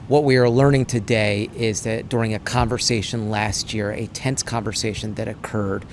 What we are learning today is that during a conversation last year, a tense conversation that occurred,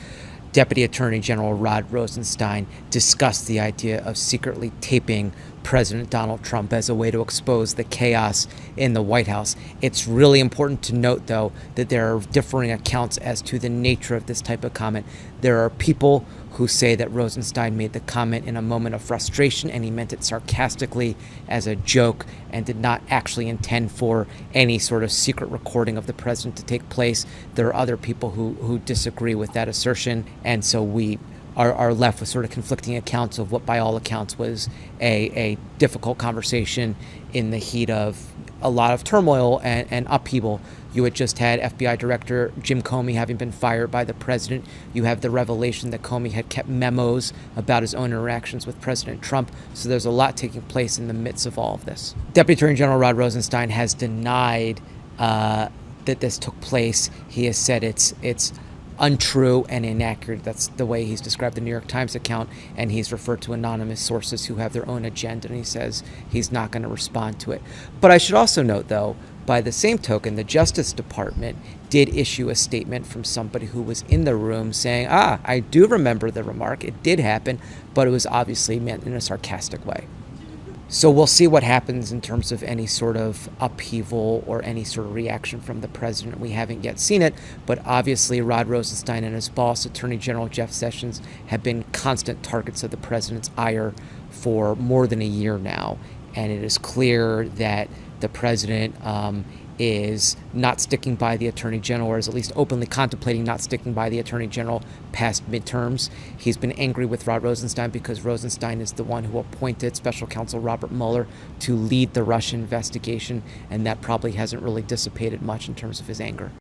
Deputy Attorney General Rod Rosenstein discussed the idea of secretly taping President Donald Trump as a way to expose the chaos in the White House. It's really important to note, though, that there are differing accounts as to the nature of this type of comment. There are people who say that Rosenstein made the comment in a moment of frustration and he meant it sarcastically as a joke and did not actually intend for any sort of secret recording of the president to take place. There are other people who disagree with that assertion, and so we are left with sort of conflicting accounts of what by all accounts was a difficult conversation in the heat of a lot of turmoil and upheaval. You had just had FBI Director Jim Comey having been fired by the president. You have the revelation that Comey had kept memos about his own interactions with President Trump. So there's a lot taking place in the midst of all of this. Deputy Attorney General Rod Rosenstein has denied that this took place. He has said it's untrue and inaccurate. That's the way he's described the New York Times account, and he's referred to anonymous sources who have their own agenda, and he says he's not going to respond to it. But I should also note, though, by the same token, the Justice Department did issue a statement from somebody who was in the room saying, I do remember the remark, it did happen, but it was obviously meant in a sarcastic way. So we'll see what happens in terms of any sort of upheaval or any sort of reaction from the president. We haven't yet seen it, but obviously Rod Rosenstein and his boss, Attorney General Jeff Sessions, have been constant targets of the president's ire for more than a year now. And it is clear that the president is not sticking by the Attorney General, or is at least openly contemplating not sticking by the Attorney General past midterms. He's been angry with Rod Rosenstein because Rosenstein is the one who appointed Special Counsel Robert Mueller to lead the Russia investigation, and that probably hasn't really dissipated much in terms of his anger.